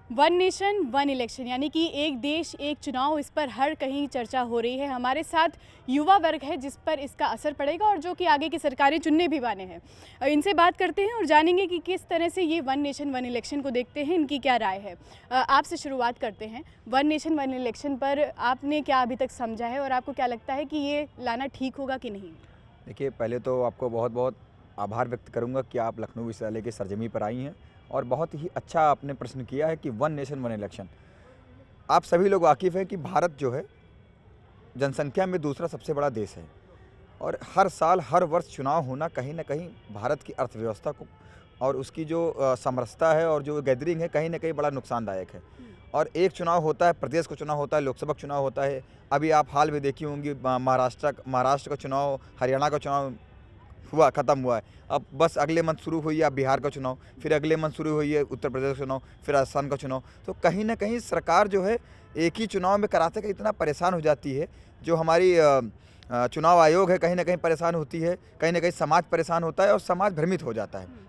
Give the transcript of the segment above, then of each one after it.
One nation one election यानी कि एक देश एक चुनाव, इस पर हर कहीं चर्चा हो रही है। हमारे साथ युवा वर्ग है जिस पर इसका असर पड़ेगा और जो कि आगे की सरकारें चुनने भी वाले हैं। इनसे बात करते हैं और जानेंगे कि किस तरह से ये वन नेशन वन इलेक्शन को देखते हैं, इनकी क्या राय है। आपसे शुरुआत करते हैं। वन नेशन वन इलेक्शन पर आपने क्या अभी तक समझा है और आपको क्या लगता है कि ये लाना ठीक होगा कि नहीं? देखिए, पहले तो आपको बहुत बहुत आभार व्यक्त करूंगा कि आप लखनऊ विश्वविद्यालय की सरजमी पर आई हैं और बहुत ही अच्छा आपने प्रश्न किया है कि वन नेशन वन इलेक्शन। आप सभी लोग वाकिफ़ हैं कि भारत जो है जनसंख्या में दूसरा सबसे बड़ा देश है और हर साल हर वर्ष चुनाव होना कहीं ना कहीं भारत की अर्थव्यवस्था को और उसकी जो समरसता है और जो गैदरिंग है कहीं ना कहीं बड़ा नुकसानदायक है। और एक चुनाव होता है, प्रदेश का चुनाव होता है, लोकसभा का चुनाव होता है। अभी आप हाल में देखी होंगी महाराष्ट्र का चुनाव, हरियाणा का चुनाव हुआ, ख़त्म हुआ है। अब बस अगले मंथ शुरू हुई है अब बिहार का चुनाव, फिर अगले मंथ शुरू हुई है उत्तर प्रदेश का चुनाव, फिर राजस्थान का चुनाव। तो कहीं ना कहीं सरकार जो है एक ही चुनाव में कराते का इतना परेशान हो जाती है। जो हमारी चुनाव आयोग है कहीं ना कहीं परेशान होती है, कहीं ना कहीं समाज परेशान होता है और समाज भ्रमित हो जाता है।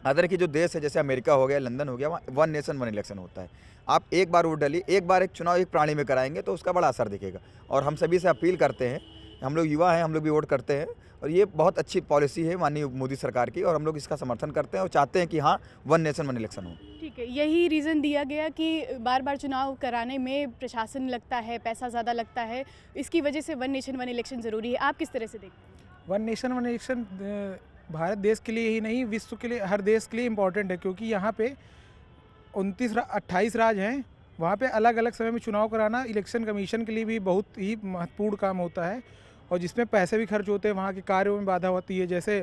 अदर की जो देश है जैसे अमेरिका हो गया, लंदन हो गया, वहाँ वन नेशन वन इलेक्शन होता है। आप एक बार वोट डालिए, एक बार एक चुनाव एक प्रणाली में कराएंगे तो उसका बड़ा असर दिखेगा। और हम सभी से अपील करते हैं, हम लोग युवा हैं, हम लोग भी वोट करते हैं और ये बहुत अच्छी पॉलिसी है माननीय मोदी सरकार की और हम लोग इसका समर्थन करते हैं और चाहते हैं कि हाँ, वन नेशन वन इलेक्शन हो। ठीक है, यही रीज़न दिया गया कि बार बार चुनाव कराने में प्रशासन लगता है, पैसा ज़्यादा लगता है, इसकी वजह से वन नेशन वन इलेक्शन ज़रूरी है। आप किस तरह से देखते हैं? One nation one election Bharat देश के लिए ही नहीं, विश्व के लिए, हर देश के लिए इम्पोर्टेंट है, क्योंकि यहाँ पे 28 राज्य हैं। वहाँ पे अलग अलग समय में चुनाव कराना इलेक्शन कमीशन के लिए भी बहुत ही महत्वपूर्ण काम होता है और जिसमें पैसे भी खर्च होते हैं, वहाँ के कार्यों में बाधा होती है। जैसे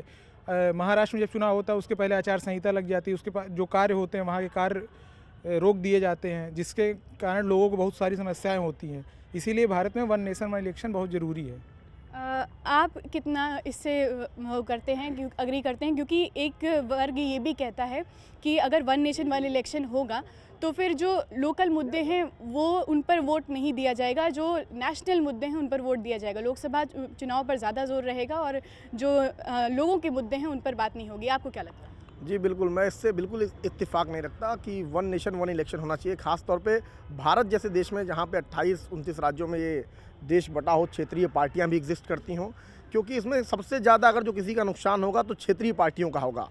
महाराष्ट्र में जब चुनाव होता है उसके पहले आचार संहिता लग जाती है, उसके पास जो कार्य होते हैं वहाँ के कार्य रोक दिए जाते हैं, जिसके कारण लोगों को बहुत सारी समस्याएं होती हैं। इसीलिए भारत में वन नेशन वन इलेक्शन बहुत ज़रूरी है। आप कितना इससे वो करते हैं, अग्री करते हैं? क्योंकि एक वर्ग ये भी कहता है कि अगर वन नेशन वन इलेक्शन होगा तो फिर जो लोकल मुद्दे हैं वो उन पर वोट नहीं दिया जाएगा, जो नेशनल मुद्दे हैं उन पर वोट दिया जाएगा। लोकसभा चुनाव पर ज़्यादा जोर रहेगा और जो लोगों के मुद्दे हैं उन पर बात नहीं होगी। आपको क्या लगता है? जी बिल्कुल, मैं इससे बिल्कुल इत्तेफाक नहीं रखता कि वन नेशन वन इलेक्शन होना चाहिए। ख़ास तौर पे भारत जैसे देश में जहाँ पे 28-29 राज्यों में ये देश बटा हो, क्षेत्रीय पार्टियां भी एग्जिस्ट करती हों, क्योंकि इसमें सबसे ज़्यादा अगर जो किसी का नुकसान होगा तो क्षेत्रीय पार्टियों का होगा।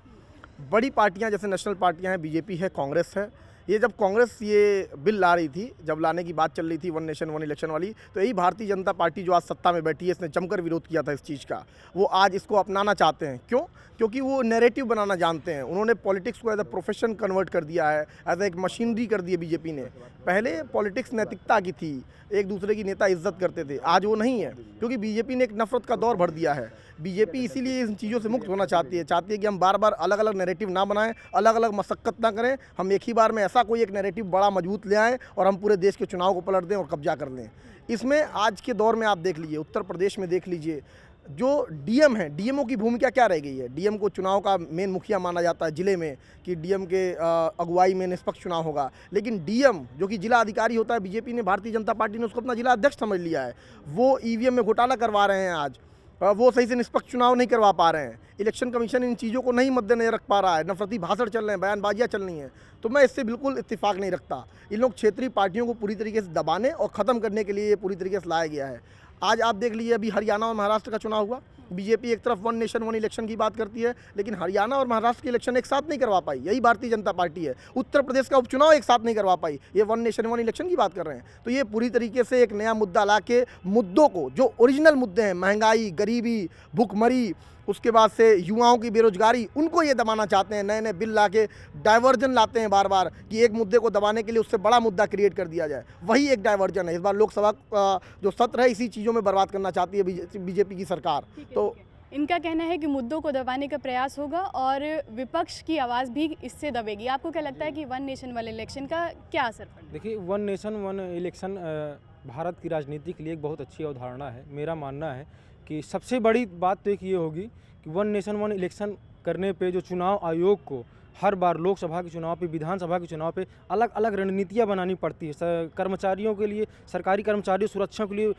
बड़ी पार्टियां जैसे नेशनल पार्टियां हैं, बीजेपी है, कांग्रेस है। ये जब कांग्रेस ये बिल ला रही थी, जब लाने की बात चल रही थी वन नेशन वन इलेक्शन वाली, तो यही भारतीय जनता पार्टी जो आज सत्ता में बैठी है, इसने जमकर विरोध किया था इस चीज़ का। वो आज इसको अपनाना चाहते हैं। क्यों? क्योंकि वो नैरेटिव बनाना जानते हैं। उन्होंने पॉलिटिक्स को एज अ प्रोफेशन कन्वर्ट कर दिया है, एज एक मशीनरी कर दी है बीजेपी ने। पहले पॉलिटिक्स नैतिकता की थी, एक दूसरे की नेता इज्जत करते थे, आज वो नहीं है, क्योंकि बीजेपी ने एक नफरत का दौर भर दिया है। बीजेपी इसीलिए इन चीज़ों से मुक्त होना चाहती है कि हम बार बार अलग अलग नैरेटिव ना बनाएं, अलग अलग मशक्क़त ना करें। हम एक ही बार में ऐसा कोई एक नैरेटिव बड़ा मजबूत ले आएँ और हम पूरे देश के चुनाव को पलट दें और कब्जा कर लें। इसमें आज के दौर में आप देख लीजिए, उत्तर प्रदेश में देख लीजिए, जो डीएम है, डीएमओ की भूमिका क्या रह गई है। डीएम को चुनाव का मेन मुखिया माना जाता है जिले में, कि डीएम के अगुवाई में निष्पक्ष चुनाव होगा। लेकिन डीएम जो कि जिला अधिकारी होता है, बीजेपी ने, भारतीय जनता पार्टी ने उसको अपना जिला अध्यक्ष समझ लिया है। वो ईवीएम में घोटाला करवा रहे हैं आज, वो सही से निष्पक्ष चुनाव नहीं करवा पा रहे हैं। इलेक्शन कमीशन इन चीज़ों को नहीं मद्देनजर रख पा रहा है, नफरती भाषण चल रहे हैं, बयानबाजियाँ चल रही हैं। तो मैं इससे बिल्कुल इत्तेफाक नहीं रखता। इन लोग क्षेत्रीय पार्टियों को पूरी तरीके से दबाने और ख़त्म करने के लिए ये पूरी तरीके से लाया गया है। आज आप देख लीजिए, अभी हरियाणा और महाराष्ट्र का चुनाव हुआ, बीजेपी एक तरफ वन नेशन वन इलेक्शन की बात करती है, लेकिन हरियाणा और महाराष्ट्र के इलेक्शन एक साथ नहीं करवा पाई, यही भारतीय जनता पार्टी है। उत्तर प्रदेश का उपचुनाव एक साथ नहीं करवा पाई, ये वन नेशन वन इलेक्शन की बात कर रहे हैं। तो ये पूरी तरीके से एक नया मुद्दा ला के मुद्दों को, जो ओरिजिनल मुद्दे हैं, महंगाई, गरीबी, भुखमरी, उसके बाद से युवाओं की बेरोजगारी, उनको ये दबाना चाहते हैं। नए नए बिल ला के डाइवर्जन लाते हैं बार बार, कि एक मुद्दे को दबाने के लिए उससे बड़ा मुद्दा क्रिएट कर दिया जाए। वही एक डाइवर्जन है। इस बार लोकसभा जो सत्र है, इसी चीज़ों में बर्बाद करना चाहती है बीजेपी की सरकार। तो इनका कहना है कि मुद्दों को दबाने का प्रयास होगा और विपक्ष की आवाज़ भी इससे दबेगी। आपको क्या लगता है कि वन नेशन वन इलेक्शन का क्या असर पड़ेगा? देखिए, one nation one election Bharat की राजनीति के लिए एक बहुत अच्छी अवधारणा है। मेरा मानना है कि सबसे बड़ी बात तो एक ये होगी कि वन नेशन वन इलेक्शन करने पे जो चुनाव आयोग को हर बार लोकसभा के चुनाव पे, विधानसभा के चुनाव पे अलग अलग रणनीतियाँ बनानी पड़ती है। कर्मचारियों के लिए, सरकारी कर्मचारियों सुरक्षा के लिए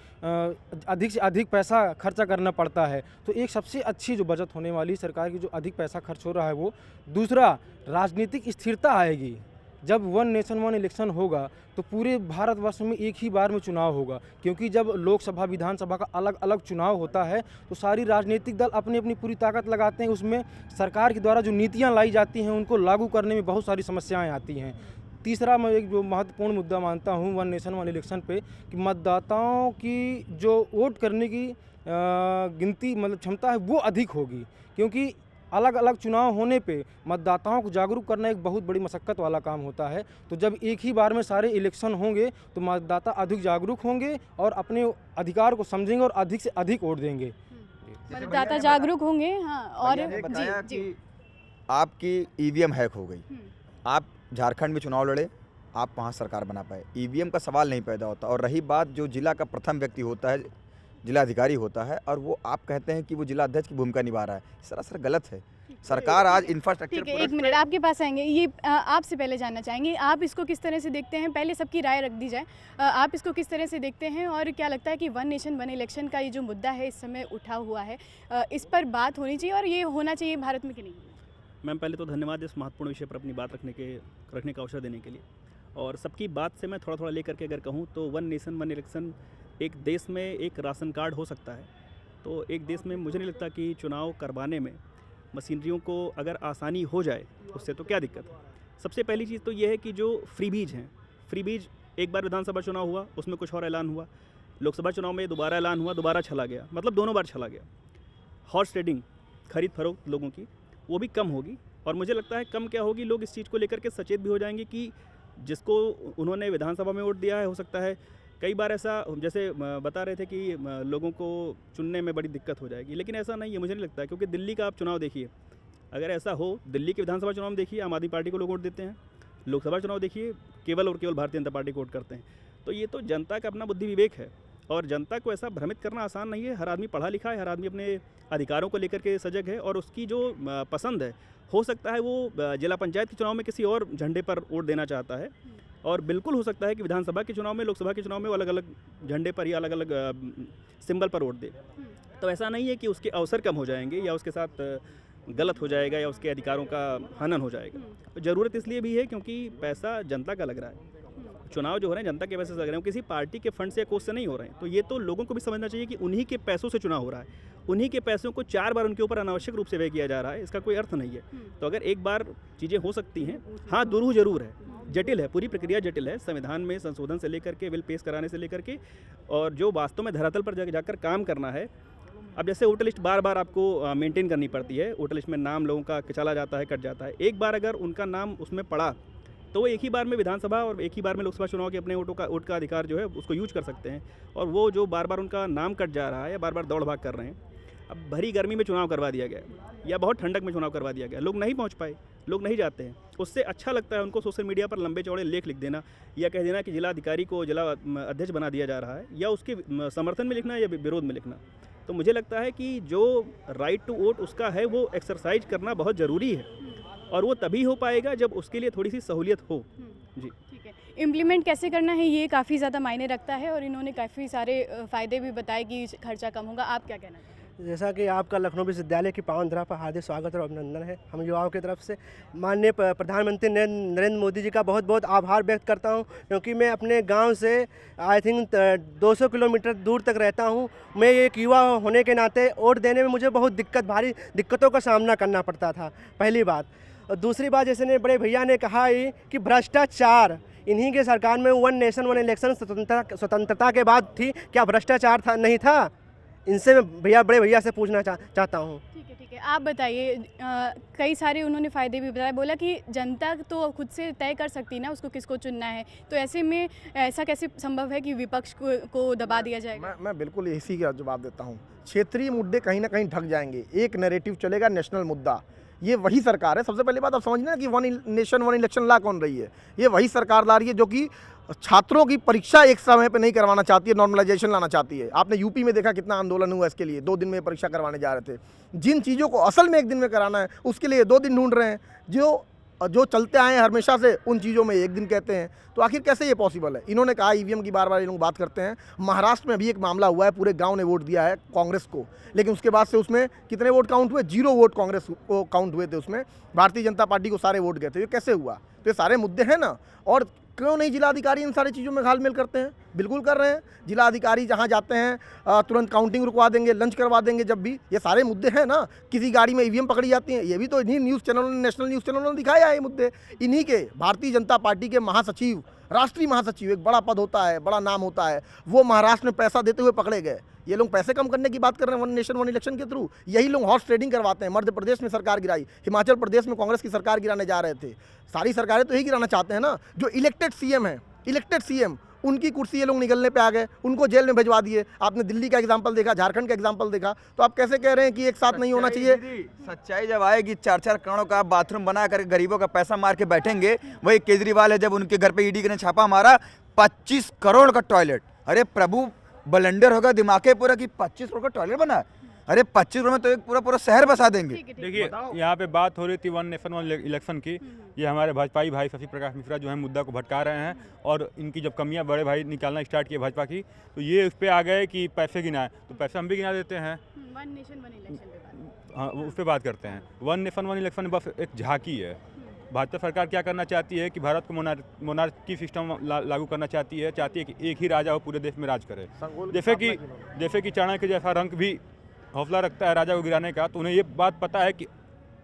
अधिक से अधिक पैसा खर्चा करना पड़ता है। तो एक सबसे अच्छी जो बचत होने वाली सरकार की, जो अधिक पैसा खर्च हो रहा है वो। दूसरा, राजनीतिक स्थिरता आएगी। जब वन नेशन वन इलेक्शन होगा तो पूरे भारतवर्ष में एक ही बार में चुनाव होगा, क्योंकि जब लोकसभा विधानसभा का अलग अलग चुनाव होता है तो सारी राजनीतिक दल अपनी अपनी पूरी ताकत लगाते हैं, उसमें सरकार के द्वारा जो नीतियां लाई जाती हैं उनको लागू करने में बहुत सारी समस्याएं आती हैं। तीसरा मैं एक जो महत्वपूर्ण मुद्दा मानता हूं वन नेशन वन इलेक्शन पे कि मतदाताओं की जो वोट करने की गिनती मतलब क्षमता है वो अधिक होगी, क्योंकि अलग अलग चुनाव होने पे मतदाताओं को जागरूक करना एक बहुत बड़ी मशक्क़त वाला काम होता है। तो जब एक ही बार में सारे इलेक्शन होंगे तो मतदाता अधिक जागरूक होंगे और अपने अधिकार को समझेंगे और अधिक से अधिक वोट देंगे। मतदाता जागरूक होंगे। हाँ, और भैया ने बताया जी कि आपकी ईवीएम हैक हो गई, आप झारखंड में चुनाव लड़े, आप वहाँ सरकार बना पाए, ईवीएम का सवाल नहीं पैदा होता। और रही बात जो जिला का प्रथम व्यक्ति होता है, जिला अधिकारी होता है, और वो आप कहते हैं कि वो जिला अध्यक्ष की भूमिका निभा रहा है, सरासर गलत है। सरकार आज इंफ्रास्ट्रक्चर ठीक है, एक मिनट आपके पास आएंगे। ये आपसे पहले जानना चाहेंगे, आप इसको किस तरह से देखते हैं? पहले सबकी राय रख दी जाए, आप इसको किस तरह से देखते हैं और क्या लगता है कि वन नेशन वन इलेक्शन का ये जो मुद्दा है इस समय उठा हुआ है, इस पर बात होनी चाहिए और ये होना चाहिए भारत में कि नहीं? मैम, पहले तो धन्यवाद इस महत्वपूर्ण विषय पर अपनी बात रखने का अवसर देने के लिए। और सबकी बात से मैं थोड़ा थोड़ा लेकर के अगर कहूँ तो वन नेशन वन इलेक्शन एक देश में एक राशन कार्ड हो सकता है। तो एक देश में मुझे नहीं लगता कि चुनाव करवाने में मशीनरियों को अगर आसानी हो जाए उससे तो क्या दिक्कत है। सबसे पहली चीज़ तो ये है कि जो फ्रीबीज हैं, फ्रीबीज एक बार विधानसभा चुनाव हुआ उसमें कुछ और ऐलान हुआ, लोकसभा चुनाव में दोबारा ऐलान हुआ, दोबारा चला गया, मतलब दोनों बार चला गया। हॉर्स ट्रेडिंग, खरीद फरोख्त लोगों की, वो भी कम होगी। और मुझे लगता है कम क्या होगी, लोग इस चीज़ को लेकर के सचेत भी हो जाएंगे कि जिसको उन्होंने विधानसभा में वोट दिया है, हो सकता है कई बार ऐसा जैसे बता रहे थे कि लोगों को चुनने में बड़ी दिक्कत हो जाएगी, लेकिन ऐसा नहीं है, मुझे नहीं लगता। क्योंकि दिल्ली का आप चुनाव देखिए, अगर ऐसा हो, दिल्ली के विधानसभा चुनाव में देखिए आम आदमी पार्टी को लोग वोट देते हैं, लोकसभा चुनाव देखिए केवल और केवल भारतीय जनता पार्टी को वोट करते हैं। तो ये तो जनता का अपना बुद्धि विवेक है और जनता को ऐसा भ्रमित करना आसान नहीं है। हर आदमी पढ़ा लिखा है, हर आदमी अपने अधिकारों को लेकर के सजग है और उसकी जो पसंद है, हो सकता है वो जिला पंचायत के चुनाव में किसी और झंडे पर वोट देना चाहता है, और बिल्कुल हो सकता है कि विधानसभा के चुनाव में, लोकसभा के चुनाव में वो अलग अलग झंडे पर या अलग अलग सिंबल पर वोट दे। तो ऐसा नहीं है कि उसके अवसर कम हो जाएंगे या उसके साथ गलत हो जाएगा या उसके अधिकारों का हनन हो जाएगा। ज़रूरत इसलिए भी है क्योंकि पैसा जनता का लग रहा है, चुनाव जो हो रहे हैं जनता के पैसे से लग रहे हैं, किसी पार्टी के फंड से या कोष से नहीं हो रहे हैं। तो ये तो लोगों को भी समझना चाहिए कि उन्हीं के पैसों से चुनाव हो रहा है, उन्हीं के पैसों को 4 बार उनके ऊपर अनावश्यक रूप से व्यय किया जा रहा है, इसका कोई अर्थ नहीं है। तो अगर एक बार चीज़ें हो सकती हैं, हाँ दुरूह जरूर है, जटिल है, पूरी प्रक्रिया जटिल है, संविधान में संशोधन से लेकर के, बिल पेश कराने से लेकर के, और जो वास्तव में धरातल पर जाकर काम करना है। अब जैसे वोटर लिस्ट बार बार आपको मेंटेन करनी पड़ती है, वोटर लिस्ट में नाम लोगों का चला जाता है, कट जाता है। एक बार अगर उनका नाम उसमें पड़ा तो वो एक ही बार में विधानसभा और एक ही बार में लोकसभा चुनाव के अपने वोट का अधिकार जो है उसको यूज कर सकते हैं। और वो जो बार बार उनका नाम कट जा रहा है या बार बार दौड़ भाग कर रहे हैं, अब भरी गर्मी में चुनाव करवा दिया गया या बहुत ठंडक में चुनाव करवा दिया गया, लोग नहीं पहुंच पाए, लोग नहीं जाते हैं। उससे अच्छा लगता है उनको सोशल मीडिया पर लंबे चौड़े लेख लिख देना या कह देना कि जिला अधिकारी को जिला अध्यक्ष बना दिया जा रहा है, या उसके समर्थन में लिखना या विरोध में लिखना। तो मुझे लगता है कि जो राइट टू वोट उसका है वो एक्सरसाइज करना बहुत ज़रूरी है, और वो तभी हो पाएगा जब उसके लिए थोड़ी सी सहूलियत हो। जी ठीक है, इम्प्लीमेंट कैसे करना है ये काफ़ी ज़्यादा मायने रखता है और इन्होंने काफ़ी सारे फ़ायदे भी बताए कि खर्चा कम होगा। आप क्या कहना चाहते हैं? जैसा कि आपका लखनऊ विश्वविद्यालय की पावन धरा पर हार्दिक स्वागत और अभिनंदन है। हम युवाओं की तरफ से माननीय प्रधानमंत्री नरेंद्र मोदी जी का बहुत बहुत आभार व्यक्त करता हूं, क्योंकि मैं अपने गांव से आई थिंक 200 किलोमीटर दूर तक रहता हूं। मैं एक युवा होने के नाते वोट देने में मुझे बहुत भारी दिक्कतों का सामना करना पड़ता था, पहली बात। और दूसरी बात, जैसे ने बड़े भैया ने कहा कि भ्रष्टाचार इन्हीं के सरकार में वन नेशन वन इलेक्शन स्वतंत्रता के बाद थी, क्या भ्रष्टाचार था? नहीं था। इनसे मैं बड़े भैया से पूछना चाहता हूँ। ठीक है, आप बताइए, कई सारे उन्होंने फ़ायदे भी बताए, बोला कि जनता तो खुद से तय कर सकती ना उसको किसको चुनना है, तो ऐसे में ऐसा कैसे संभव है कि विपक्ष को दबा दिया जाएगा? मैं बिल्कुल इसी का जवाब देता हूँ। क्षेत्रीय मुद्दे कहीं ना कहीं ढक जाएंगे, एक नैरेटिव चलेगा नेशनल मुद्दा। ये वही सरकार है, सबसे पहली बात आप समझना कि वन नेशन वन इलेक्शन ला कौन रही है। ये वही सरकार ला रही है जो कि छात्रों की परीक्षा एक समय पे नहीं करवाना चाहती है, नॉर्मलाइजेशन लाना चाहती है। आपने यूपी में देखा कितना आंदोलन हुआ इसके लिए, 2 दिन में परीक्षा करवाने जा रहे थे। जिन चीज़ों को असल में 1 दिन में कराना है उसके लिए 2 दिन ढूंढ रहे हैं। जो जो चलते आए हैं हमेशा से उन चीज़ों में एक दिन कहते हैं, तो आखिर कैसे ये पॉसिबल है। इन्होंने कहा ईवीएम की बार बार ये लोग बात करते हैं। महाराष्ट्र में भी एक मामला हुआ है, पूरे गांव ने वोट दिया है कांग्रेस को, लेकिन उसके बाद से उसमें कितने वोट काउंट हुए? 0 वोट कांग्रेस को काउंट हुए थे, उसमें भारतीय जनता पार्टी को सारे वोट गए थे। ये कैसे हुआ? तो ये सारे मुद्दे हैं ना। और क्यों नहीं जिलाधिकारी इन सारी चीज़ों में घालमेल करते हैं? बिल्कुल कर रहे हैं। जिलाधिकारी जहां जाते हैं तुरंत काउंटिंग रुकवा देंगे, लंच करवा देंगे। जब भी ये सारे मुद्दे हैं ना, किसी गाड़ी में ईवीएम पकड़ी जाती है, ये भी तो इन्हीं न्यूज़ चैनलों ने, नेशनल न्यूज़ चैनलों ने दिखाया है ये मुद्दे। इन्हीं के भारतीय जनता पार्टी के महासचिव, राष्ट्रीय महासचिव, एक बड़ा पद होता है, बड़ा नाम होता है, वो महाराष्ट्र में पैसा देते हुए पकड़े गए। ये लोग पैसे कम करने की बात कर रहे हैं वन नेशन वन इलेक्शन के थ्रू। यही लोग हॉर्स ट्रेडिंग करवाते हैं। मध्य प्रदेश में सरकार गिराई, हिमाचल प्रदेश में कांग्रेस की सरकार गिराने जा रहे थे। सारी सरकारें तो यही गिराना चाहते हैं ना। जो इलेक्टेड सीएम है, इलेक्टेड सीएम, उनकी कुर्सी ये लोग निकलने पे आ गए, उनको जेल में भिजवा दिए। आपने दिल्ली का एग्जांपल देखा, झारखंड का एग्जांपल देखा, तो आप कैसे कह रहे हैं कि एक साथ नहीं होना चाहिए? सच्चाई जब आएगी, 4-4 करोड़ का आप बाथरूम बना कर गरीबों का पैसा मार के बैठेंगे। वही केजरीवाल है, जब उनके घर पे ईडी ने छापा मारा, 25 करोड़ का टॉयलेट। अरे प्रभु, ब्लंडर होगा दिमाग के पूरा कि 25 करोड़ का टॉयलेट बना है। अरे 25 करोड़ में तो एक पूरा शहर बसा देंगे। देखिए, यहाँ पे बात हो रही थी वन नेशन वन इलेक्शन की। ये हमारे भाजपाई भाई शशि प्रकाश मिश्रा जो है मुद्दा को भटका रहे हैं, और इनकी जब कमियां बड़े भाई निकालना स्टार्ट किए भाजपा की, तो ये उस पर आ गए कि पैसे गिनाए, तो पैसे हम भी गिना देते हैं। वन नेशन वन इलेक्शन, हाँ, उस पर बात करते हैं। वन नेशन वन इलेक्शन बस एक झांकी है। भाजपा सरकार क्या करना चाहती है कि भारत को मोनार्की सिस्टम लागू करना चाहती है कि एक ही राजा हो पूरे देश में राज करे। जैसे कि चाणक्य जैसा रंग भी हौसला रखता है राजा को गिराने का, तो उन्हें ये बात पता है कि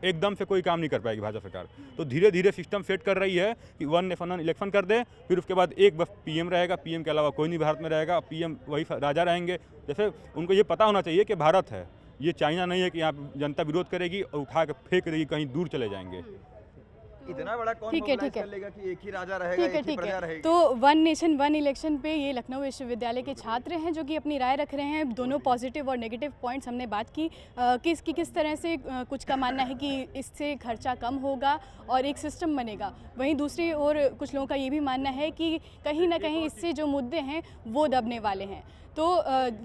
एकदम से कोई काम नहीं कर पाएगी भाजपा सरकार। तो धीरे धीरे सिस्टम सेट कर रही है कि वन नेशन वन इलेक्शन कर दे, फिर उसके बाद एक बस पीएम रहेगा, पीएम के अलावा कोई नहीं भारत में रहेगा, पीएम वही राजा रहेंगे। जैसे उनको ये पता होना चाहिए कि भारत है, ये चाइना नहीं है कि यहाँ जनता विरोध करेगी और उठा के फेंक देगी, कहीं दूर चले जाएंगे। इतना बड़ा कौन ठीक है, मोबिलाइज ठीक है। कर लेगा कि एक ही राजा रहेगा, एक ही प्रजा रहेगी। तो वन नेशन वन इलेक्शन पे ये लखनऊ विश्वविद्यालय के छात्र हैं जो कि अपनी राय रख रहे हैं। दोनों पॉजिटिव और नेगेटिव पॉइंट्स हमने बात की। किस तरह से कुछ का मानना है कि इससे खर्चा कम होगा और एक सिस्टम बनेगा। वहीं दूसरी ओर कुछ लोगों का ये भी मानना है कि कहीं ना कहीं इससे जो मुद्दे हैं वो दबने वाले हैं। तो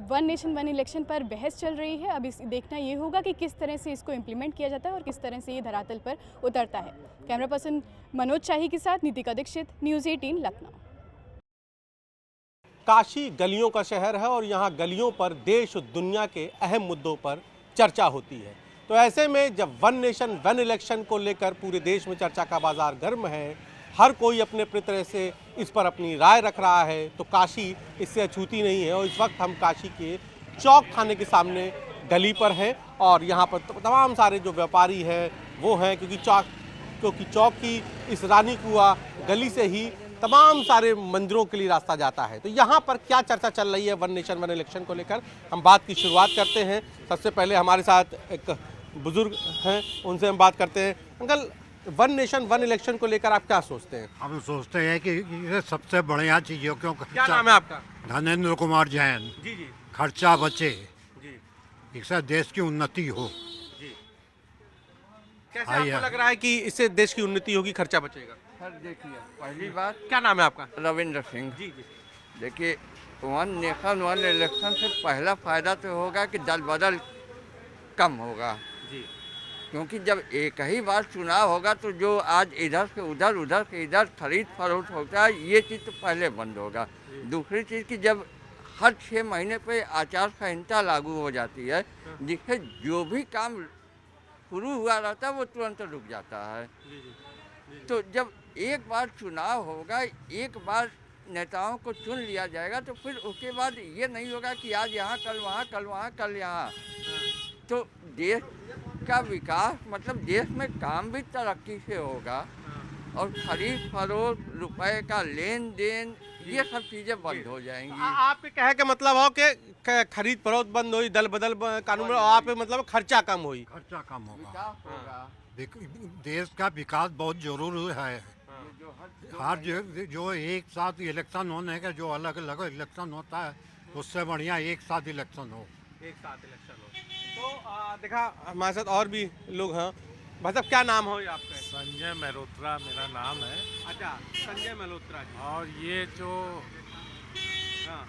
वन नेशन वन इलेक्शन पर बहस चल रही है। अब इस देखना ये होगा कि किस तरह से इसको इम्प्लीमेंट किया जाता है और किस तरह से ये धरातल पर उतरता है। कैमरा पर्सन मनोज शाही के साथ नीतिका दीक्षित, न्यूज़ 18 लखनऊ। काशी गलियों का शहर है और यहाँ गलियों पर देश और दुनिया के अहम मुद्दों पर चर्चा होती है। तो ऐसे में जब वन नेशन वन इलेक्शन को लेकर पूरे देश में चर्चा का बाजार गर्म है, हर कोई अपने तरह से इस पर अपनी राय रख रहा है, तो काशी इससे अछूती नहीं है। और इस वक्त हम काशी के चौक थाने के सामने गली पर हैं और यहाँ पर तमाम सारे जो व्यापारी हैं वो हैं, क्योंकि चौक की इस रानी कुआ गली से ही तमाम सारे मंदिरों के लिए रास्ता जाता है। तो यहाँ पर क्या चर्चा चल रही है वन नेशन वन इलेक्शन को लेकर, हम बात की शुरुआत करते हैं। सबसे पहले हमारे साथ एक बुजुर्ग हैं, उनसे हम बात करते हैं। Uncle, one nation one election को लेकर आप क्या सोचते हैं? हम सोचते हैं कि ये सबसे बढ़िया चीज़ है, क्योंकि क्या नाम है आपका? धनेंद्र कुमार जैन। जी जी। खर्चा बचे जी, इससे देश की उन्नति हो। जी, कैसे आपको लग रहा है कि इससे देश की उन्नति होगी, खर्चा बचेगा? सर देखिए, पहली बात, क्या नाम है आपका? रविंद्र सिंह। जी जी। देखिए, वन नेशन वन इलेक्शन से पहला फायदा तो होगा कि दल बदल कम होगा जी, क्योंकि जब एक ही बार चुनाव होगा तो जो आज इधर से उधर उधर से इधर खरीद फरोख्त होता है, ये चीज़ तो पहले बंद होगा। दूसरी चीज़ कि जब हर 6 महीने पे आचार संहिता लागू हो जाती है, जिससे जो भी काम शुरू हुआ रहता है वो तुरंत रुक जाता है। तो जब एक बार चुनाव होगा, एक बार नेताओं को चुन लिया जाएगा, तो फिर उसके बाद ये नहीं होगा कि आज यहाँ कल वहाँ, कल वहाँ कल यहाँ। तो देश का विकास मतलब देश में काम भी तरक्की से होगा और खरीद फरोख्त, रुपए का लेन देन, ये सब चीज़ें बंद हो जाएंगी। आपके कहे का मतलब हो कि खरीद फरोख्त बंद हुई, दल बदल कानून, आप मतलब खर्चा कम हुई, खर्चा कम होगा, विकास होगा। देश का विकास बहुत जरूरी है। हर जो एक साथ इलेक्शन होने का, जो अलग अलग इलेक्शन होता है, उससे बढ़िया एक साथ इलेक्शन हो। एक साथ इलेक्शन हो। तो देखा हमारे साथ और भी लोग हैं। भाई साहब, क्या नाम हो आपका? संजय मल्होत्रा मेरा नाम है। अच्छा, संजय मल्होत्रा जी। और ये जो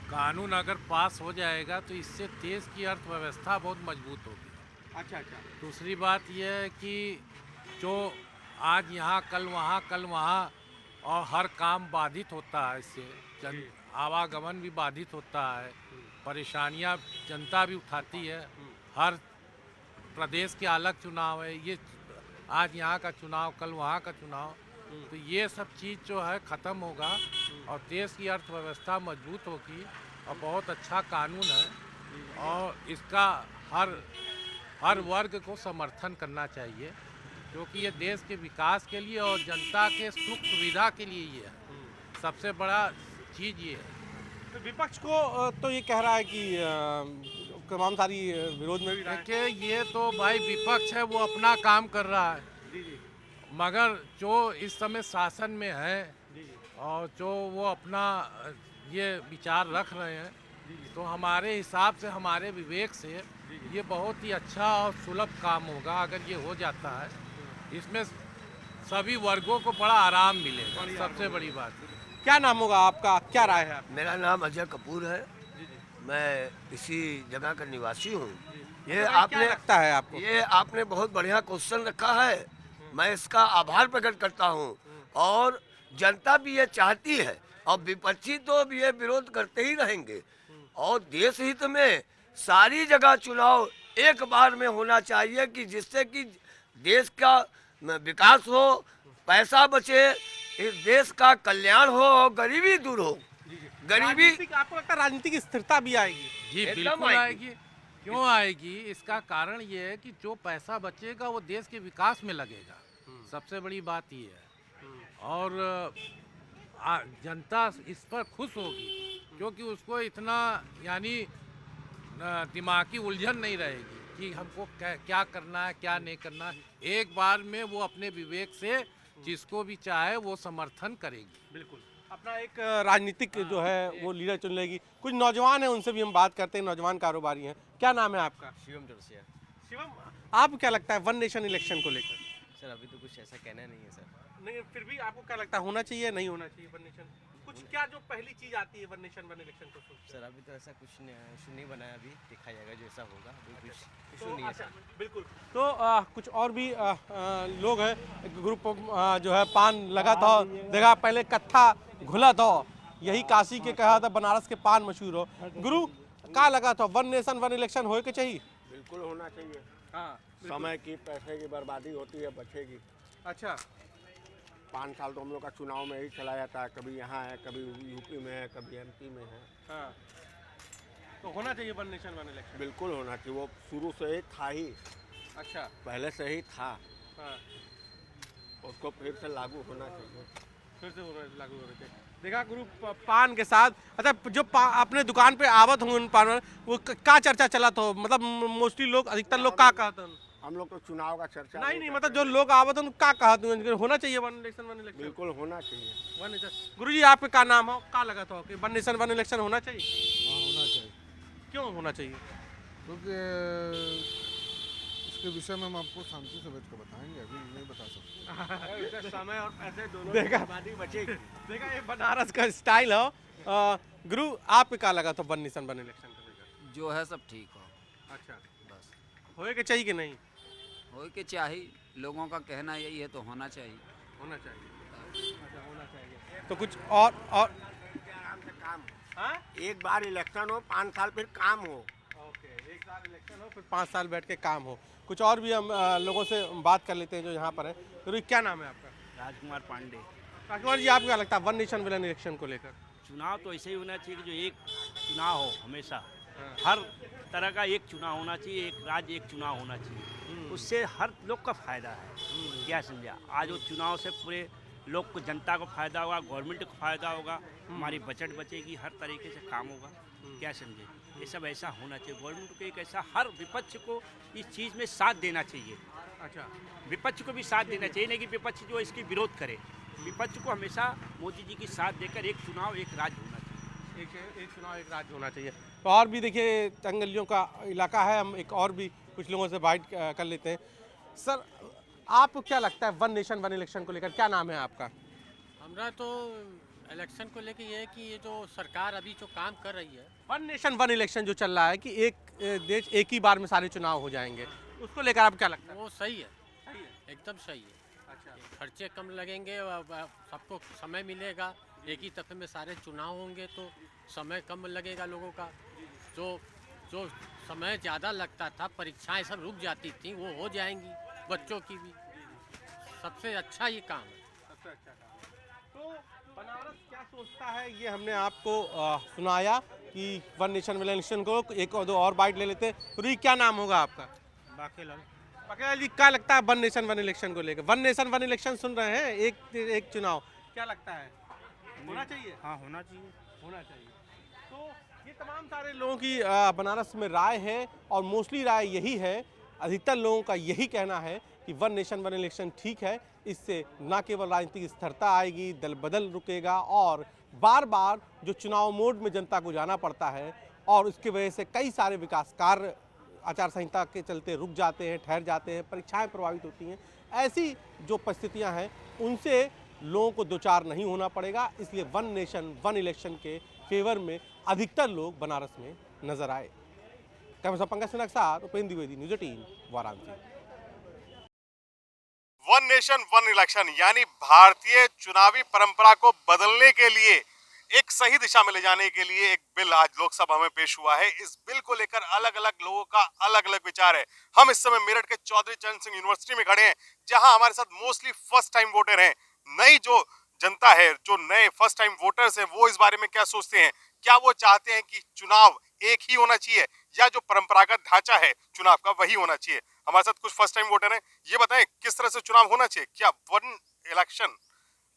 कानून अगर पास हो जाएगा तो इससे देश की अर्थव्यवस्था बहुत मजबूत होगी। अच्छा अच्छा। दूसरी बात यह है कि जो आज यहाँ कल वहाँ और हर काम बाधित होता है। इससे आवागमन भी बाधित होता है, परेशानियाँ जनता भी उठाती है। हर प्रदेश के अलग चुनाव है, ये आज यहाँ का चुनाव कल वहाँ का चुनाव, तो ये सब चीज़ जो है ख़त्म होगा और देश की अर्थव्यवस्था मजबूत होगी और बहुत अच्छा कानून है और इसका हर वर्ग को समर्थन करना चाहिए, क्योंकि ये देश के विकास के लिए और जनता के सुख सुविधा के लिए ये है। सबसे बड़ा चीज़ ये है। तो विपक्ष को तो ये कह रहा है कि तमाम सारी विरोध में भी देखिए, ये तो भाई विपक्ष है, वो अपना काम कर रहा है, मगर जो इस समय शासन में है और जो वो अपना ये विचार रख रहे हैं, तो हमारे हिसाब से, हमारे विवेक से ये बहुत ही अच्छा और सुलभ काम होगा अगर ये हो जाता है। इसमें सभी वर्गों को बड़ा आराम मिलेगा, सबसे बड़ी बात। क्या नाम होगा आपका, क्या राय है? मेरा नाम अजय कपूर है, मैं इसी जगह का निवासी हूँ। ये आपने लगता है आपको? ये आपने बहुत बढ़िया क्वेश्चन रखा है, मैं इसका आभार प्रकट करता हूँ और जनता भी ये चाहती है और विपक्षी तो भी ये विरोध करते ही रहेंगे और देश हित में सारी जगह चुनाव एक बार में होना चाहिए कि जिससे कि देश का विकास हो, पैसा बचे, इस देश का कल्याण हो और गरीबी दूर हो। गरीबी, आपको लगता है राजनीतिक स्थिरता भी आएगी? जी बिल्कुल आएगी। क्यों आएगी? इसका कारण ये है कि जो पैसा बचेगा वो देश के विकास में लगेगा, सबसे बड़ी बात ये है। और जनता इस पर खुश होगी क्योंकि उसको इतना यानी दिमागी उलझन नहीं रहेगी कि हमको क्या करना है क्या नहीं करना है। एक बार में वो अपने विवेक से जिसको भी चाहे वो समर्थन करेगी। बिल्कुल अपना एक राजनीतिक जो है वो लीडर चुन लेगी। कुछ नौजवान हैं, उनसे भी हम बात करते हैं। नौजवान कारोबारी हैं। क्या नाम है आपका? शिवम जोरसिया। शिवम, आपको क्या लगता है वन नेशन इलेक्शन को लेकर? सर अभी तो कुछ ऐसा कहना नहीं है सर। नहीं, फिर भी आपको क्या लगता है होना चाहिए नहीं होना चाहिए वन नेशन? कुछ क्या जो पहली चीज आती है वन नेशन वन इलेक्शन को? सर अभी तो ऐसा कुछ नहीं बनाया, अभी देखा जाएगा जैसा होगा। अभी कुछ तो इशू नहीं है अच्छा, सर। बिल्कुल। तो कुछ और भी लोग हैं, ग्रुप जो है पान लगा था, देखा पहले कत्था घुला था, यही काशी के कहा था बनारस के पान मशहूर हो। गुरु का लगा था वन नेशन वन इलेक्शन होए के चाहिए? बिल्कुल होना चाहिए। हाँ, समय की पैसे की बर्बादी होती है, बचेगी। अच्छा, 5 साल तो हम लोग का चुनाव में ही चला जाता है, कभी यहाँ है, कभी यूपी में है, कभी एमपी में है। हाँ, तो होना चाहिए वन नेशन वन इलेक्शन? बिल्कुल होना चाहिए, वो शुरू से ही था ही। अच्छा, पहले से ही था। हाँ, उसको फिर से लागू होना चाहिए। फिर से लागू होना चाहिए। देखा गुरु पान के साथ। अच्छा, जो अपने दुकान पे आवत हूँ उन पान, वो क्या चर्चा चला तो मतलब मोस्टली लोग, अधिकतर लोग क्या कहते हैं? हम लोग तो चुनाव का चर्चा नहीं, मतलब जो लोग आवत हैं क्या कहते हैं? होना चाहिए वन नेशन वन इलेक्शन? बिल्कुल होना चाहिए। One nation. गुरु जी आपका क्या नाम हो, क्या लगा था कि वन नेशन वन इलेक्शन होना चाहिए? हाँ होना चाहिए। क्यों होना चाहिए? क्योंकि इसके विषय में हम आपको शांति से बैठ कर बताएंगे, अभी नहीं बता सकते। समय और पैसे दोनों देखा, बचेगी। देखा ये बनारस का स्टाइल हो। गुरु आपको क्या लगा था वन नेशन वन इलेक्शन को लेकर? जो है सब ठीक हो। अच्छा, बस होए के चाहिए कि नहीं? हो के चाहिए, लोगों का कहना यही है, तो होना चाहिए। होना चाहिए। अच्छा, होना चाहिए। तो कुछ और आराम से काम हो। एक बार इलेक्शन हो, 5 साल फिर काम हो। ओके, एक साल इलेक्शन हो फिर 5 साल बैठ के काम हो। कुछ और भी हम लोगों से बात कर लेते हैं जो यहाँ पर है। तो क्या नाम है आपका? राजकुमार पांडे। राजकुमार जी, आपको क्या लगता है वन नेशन वन इलेक्शन को लेकर? चुनाव तो ऐसे ही होना चाहिए कि जो एक चुनाव हो हमेशा, हर तरह का एक चुनाव होना चाहिए, एक राज्य एक चुनाव होना चाहिए। उससे हर लोग का फायदा है। क्या समझा? आज वो चुनाव से पूरे लोग को, जनता को फायदा होगा, गवर्नमेंट को फायदा होगा, हमारी बजट बचेगी, हर तरीके से काम होगा। क्या समझे? ये सब ऐसा होना चाहिए। गवर्नमेंट को एक ऐसा, हर विपक्ष को इस चीज़ में साथ देना चाहिए। अच्छा, विपक्ष को भी साथ देना चाहिए, नहीं कि विपक्ष जो इसकी विरोध करे। विपक्ष को हमेशा मोदी जी की साथ देकर एक चुनाव एक राज्य होना चाहिए। एक चुनाव एक राज्य होना चाहिए। तो और भी देखिए जंगलियों का इलाका है, हम एक और भी कुछ लोगों से बात कर लेते हैं। सर, आपको क्या लगता है वन नेशन वन इलेक्शन को लेकर? क्या नाम है आपका? हमरा तो इलेक्शन को लेकर ये है कि ये जो सरकार अभी जो काम कर रही है, वन नेशन वन इलेक्शन जो चल रहा है कि एक देश एक ही बार में सारे चुनाव हो जाएंगे, उसको लेकर आप क्या लगता है? वो सही है, एकदम सही है। अच्छा, खर्चे कम लगेंगे और सबको समय मिलेगा। एक ही दफ़े में सारे चुनाव होंगे तो समय कम लगेगा लोगों का। जो समय ज़्यादा लगता था, परीक्षाएं सब रुक जाती थी, वो हो जाएंगी बच्चों की भी। सबसे अच्छा ये काम है। सबसे अच्छा काम। तो बनारस क्या सोचता है ये हमने आपको सुनाया कि वन नेशन वन इलेक्शन को। एक और दो और बाइट ले लेते हैं। तो क्या नाम होगा आपका? बाकीलाल। बाकीलाल जी, क्या लगता है वन नेशन वन इलेक्शन को लेकर? वन नेशन वन इलेक्शन सुन रहे हैं, एक चुनाव, क्या लगता है होना चाहिए? हाँ, होना चाहिए। होना चाहिए। तो ये तमाम सारे लोगों की बनारस में राय है और मोस्टली राय यही है, अधिकतर लोगों का यही कहना है कि वन नेशन वन इलेक्शन ठीक है। इससे न केवल राजनीतिक स्थिरता आएगी, दल बदल रुकेगा और बार बार जो चुनाव मोड में जनता को जाना पड़ता है और उसकी वजह से कई सारे विकास कार्य आचार संहिता के चलते रुक जाते हैं, ठहर जाते हैं, परीक्षाएं प्रभावित होती हैं। ऐसी जो परिस्थितियां हैं उनसे लोगों को दो चार नहीं होना पड़ेगा। इसलिए वन नेशन वन इलेक्शन के फेवर में अधिकतर लोग बनारस में नजर आए। कैमरा पंकज सिन्हा के साथ Upendra Dwivedi, news 18 Varanasi. One nation one election यानी भारतीय चुनावी परंपरा को बदलने के लिए, एक सही दिशा में ले जाने के लिए एक बिल आज लोकसभा में पेश हुआ है। इस बिल को लेकर अलग अलग लोगों का अलग अलग विचार है। हम इस समय मेरठ के चौधरी चरण सिंह यूनिवर्सिटी में खड़े हैं, जहां हमारे साथ मोस्टली फर्स्ट टाइम वोटर हैं। नई जो जनता है, जो नए फर्स्ट टाइम वोटर्स हैं, वो इस बारे में क्या सोचते हैं? क्या वो चाहते हैं कि चुनाव एक ही होना चाहिए या जो परंपरागत ढांचा है चुनाव का वही होना चाहिए? हमारे साथ कुछ फर्स्ट टाइम वोटर हैं। ये बताएं किस तरह से चुनाव होना चाहिए? क्या वन इलेक्शन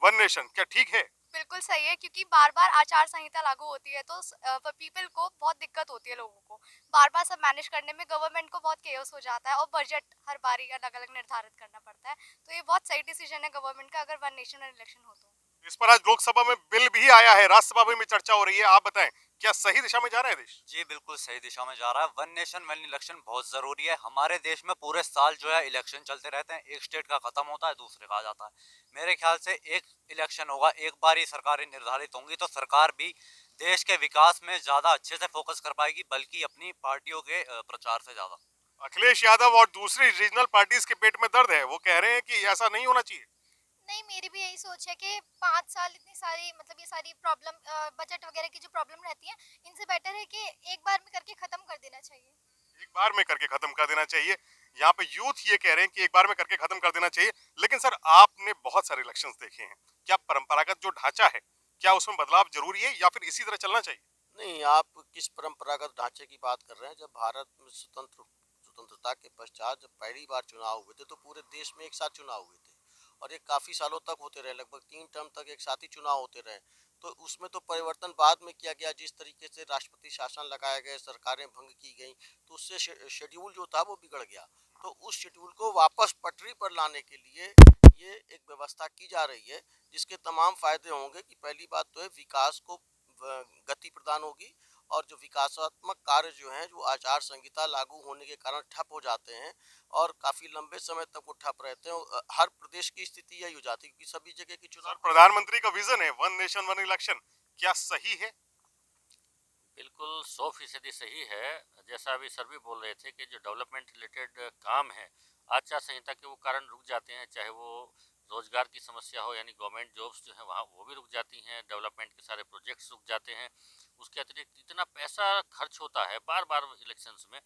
वन नेशन क्या ठीक है? बिल्कुल सही है, क्योंकि बार बार आचार संहिता लागू होती है तो पीपल को बहुत दिक्कत होती है। लोगों को बार बार सब मैनेज करने में गवर्नमेंट को बहुत केओस हो जाता है और बजट हर बारी अलग अलग निर्धारित करना पड़ता है। तो ये बहुत सही डिसीजन है गवर्नमेंट का अगर वन नेशन वन इलेक्शन हो तो। इस पर आज लोकसभा में बिल भी आया है, राज्यसभा में भी चर्चा हो रही है। आप बताएं क्या सही दिशा में जा रहा है देश? जी बिल्कुल सही दिशा में जा रहा है। वन नेशन वन इलेक्शन बहुत जरूरी है। हमारे देश में पूरे साल जो है इलेक्शन चलते रहते हैं। एक स्टेट का खत्म होता है, दूसरे का आ जाता है। मेरे ख्याल से एक इलेक्शन होगा, एक बार ही सरकारें निर्धारित होंगी तो सरकार भी देश के विकास में ज्यादा अच्छे से फोकस कर पाएगी, बल्कि अपनी पार्टियों के प्रचार से ज्यादा। अखिलेश यादव और दूसरी रीजनल पार्टीज के पेट में दर्द है। वो कह रहे हैं कि ऐसा नहीं होना चाहिए। नहीं, मेरी भी यही सोच है कि 5 साल इतनी सारी मतलब ये सारी प्रॉब्लम बजट वगैरह की जो प्रॉब्लम रहती है, इनसे बेटर है कि एक बार में करके खत्म कर देना चाहिए। एक बार में करके खत्म कर देना चाहिए। यहाँ पे यूथ ये कह रहे हैं कि एक बार में करके खत्म कर देना चाहिए। लेकिन सर, आपने बहुत सारे इलेक्शंस देखे हैं, क्या परंपरागत जो ढांचा है क्या उसमें बदलाव जरूरी है या फिर इसी तरह चलना चाहिए? नहीं, आप किस परंपरागत ढांचे की बात कर रहे हैं? जब भारत में स्वतंत्रता के पश्चात जब पहली बार चुनाव हुए थे तो पूरे देश में एक साथ चुनाव हुए थे और ये काफ़ी सालों तक होते रहे, लगभग 3 टर्म तक एक साथ ही चुनाव होते रहे। तो उसमें तो परिवर्तन बाद में किया गया, जिस तरीके से राष्ट्रपति शासन लगाए गए, सरकारें भंग की गई, तो उससे शेड्यूल जो था वो बिगड़ गया। तो उस शेड्यूल को वापस पटरी पर लाने के लिए ये एक व्यवस्था की जा रही है, जिसके तमाम फायदे होंगे कि पहली बात तो है विकास को गति प्रदान होगी और जो विकासात्मक कार्य जो हैं, जो आचार संहिता लागू होने के कारण ठप हो जाते हैं और काफी लंबे समय तक वो ठप रहते हैं, हर प्रदेश की स्थिति यही हो जाती है क्योंकि सभी जगह की चुनाव। प्रधानमंत्री का विजन है वन नेशन वन इलेक्शन, क्या सही है? बिल्कुल 100% सही है। जैसा अभी सर भी बोल रहे थे कि जो डेवलपमेंट रिलेटेड काम है आचार संहिता के वो कारण रुक जाते हैं, चाहे वो रोजगार की समस्या हो यानी गवर्नमेंट जॉब्स जो है वहाँ वो भी रुक जाती हैं, डेवलपमेंट के सारे प्रोजेक्ट्स रुक जाते हैं। उसके अतिरिक्त इतना पैसा खर्च होता है बार बार इलेक्शंस में,